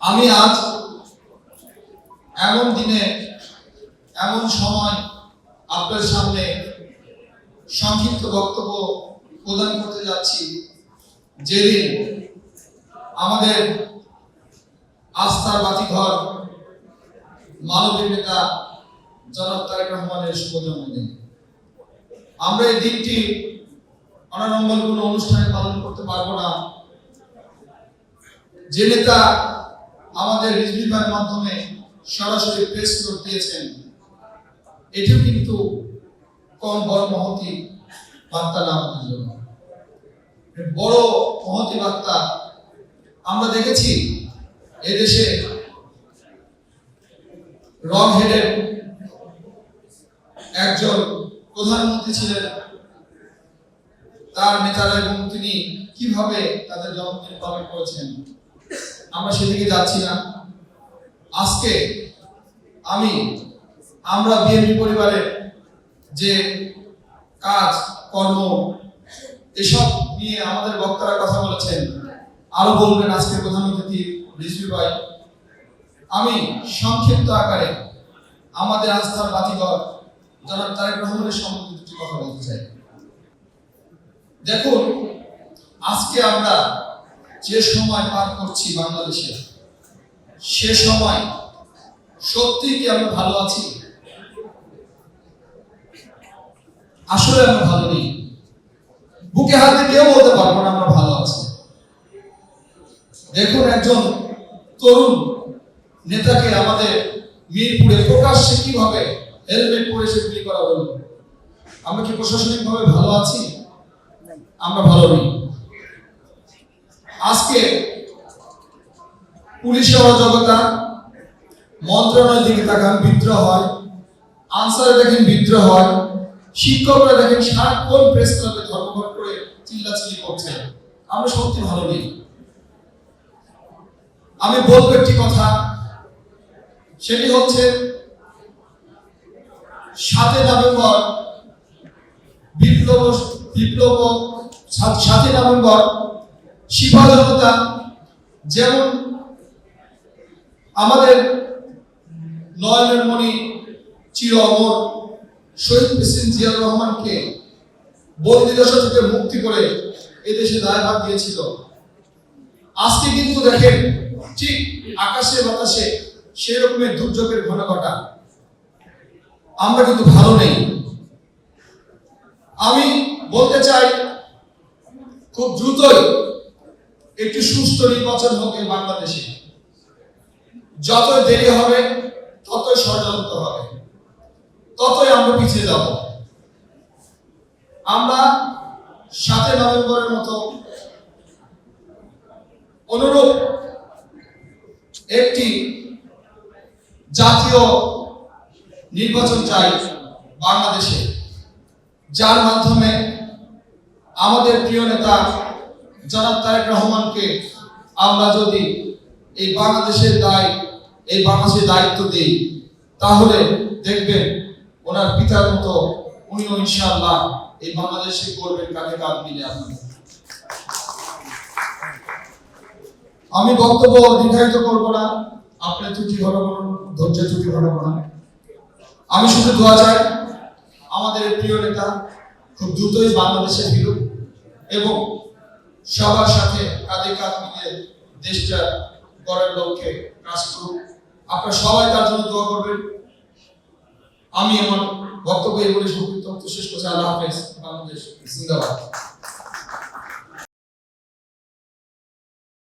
আমি আজ এমন দিনে এমন সময় আপনার সামনে সংক্ষিপ্ত বক্তব্য প্রদান করতে যাচ্ছি, যেদিন আমাদের আস্থার বাতিঘর মানবিক নেতা জনাব তারেক রহমানের শুভ জন্মদিন। আমরা এই দিনটি অনাড়ম্বর কোনো অনুষ্ঠানে পালন করতে পারবো না। যে নেতা আমাদের রিজভি ভাইয়ের মাধ্যমে সরাসরি প্রেস নোট দিয়েছেন, এটিও কিন্তু কম বড় মহতি বার্তা না আমাদের জন্য। বড় মহতি বার্তা। আমরা দেখেছি এদেশে রং হেডের একজন প্রধানমন্ত্রী ছিলেন, তার নেতারা এবং তিনি কিভাবে তাদের জন্মদিন পালন করেছেন। আমরা সেদিকে যাচ্ছি না। আজকে আমরা বিএনপি পরিবারের যে কাজ কর্ম এসব নিয়ে আমাদের বক্তারা কথা বলেছেন, আরো বলবেন আজকে প্রধান অতিথি রিজভি ভাই। আমি সংক্ষিপ্ত আকারে আমাদের আস্থার বাতিঘর জনাব তারেক রহমানের সম্বন্ধে দুটি কথা বলতে চাই। দেখুন, আজকে আমরা যে সময় পার করছি বাংলাদেশে, সে সময় সত্যি কি আমরা ভালো আছি? আসলে আমরা ভালো নেই। বুকে হাতে কেউ বলতে পারবো না আমরা ভালো আছি। দেখুন, একজন তরুণ নেতাকে আমাদের মিরপুরে প্রকাশ্যে কিভাবে হেলমেট পরে সে গুলি করা হলো। আমরা কি প্রশাসনিকভাবে ভালো আছি? আমরা ভালো নেই। আজকে পুলিশের অরাজকতা, মন্ত্রণালয় দিকে তাকান বিদ্রোহ হয়, আনসারে দেখেন বিদ্রোহ হয়, শিক্ষকরা দেখেন সারাক্ষণ প্রেস ক্লাবে ধর্মঘট করে চিল্লাচিল্লি করছে। আমরা সত্যি ভালো নেই। আমি বলবো একটি কথা, সেটি হচ্ছে 7 নভেম্বর বিপ্লব 7 নভেম্বর শিপা জনতা যেমন আমাদের নয়নের মণি চির অমর শহীদ প্রেসিডেন্ট জিয়াউর রহমানকে বন্দি দশা থেকে মুক্তি করে এদেশে দায়ভার দিয়েছিল। আজকে কিন্তু দেখেন ঠিক আকাশে বাতাসে সেরকমের দুর্যোগের ঘটনা। আমরা কিন্তু ভালো নেই। আমি বলতে চাই, খুব দ্রুতই একটি সুষ্ঠু নির্বাচন হোক এই বাংলাদেশে। যতই দেরি হবে ততই ষড়যন্ত্র হবে, ততই আমরা পিছিয়ে যাব। আমরা 7 নভেম্বরের মতো অনুরূপ একটি জাতীয় নির্বাচন চাই বাংলাদেশে, যার মাধ্যমে আমাদের প্রিয় নেতা জনাব তারেক রহমানকে আমরা যদি এই বাংলাদেশের দায়িত্ব দিই, তাহলে দেখবেন ওনার পিতার মতো উনিও ইনশাআল্লাহ এই বাংলাদেশে করবেন কাঁধে কাঁধ মিলে। আমি বক্তব্য দীর্ঘায়িত করবো না, আপনার ত্রুটি ঘটবো না, ধৈর্যের ত্রুটি ঘটবো না। আমি শুধু দোয়া চাই আমাদের প্রিয় নেতা খুব দ্রুতই বাংলাদেশে ফিরুক এবং সবার সাথে কাঁধে কাঁধ মিলিয়ে দেশটা গড়ার লক্ষ্যে কাজ করুক। আপনারা সবাই তার জন্য দোয়া করবেন। আমি আমার বক্তব্য এই বলে সংক্ষিপ্ত শেষ করছি। আল্লাহ হাফেজ। বাংলাদেশ জিন্দাবাদ।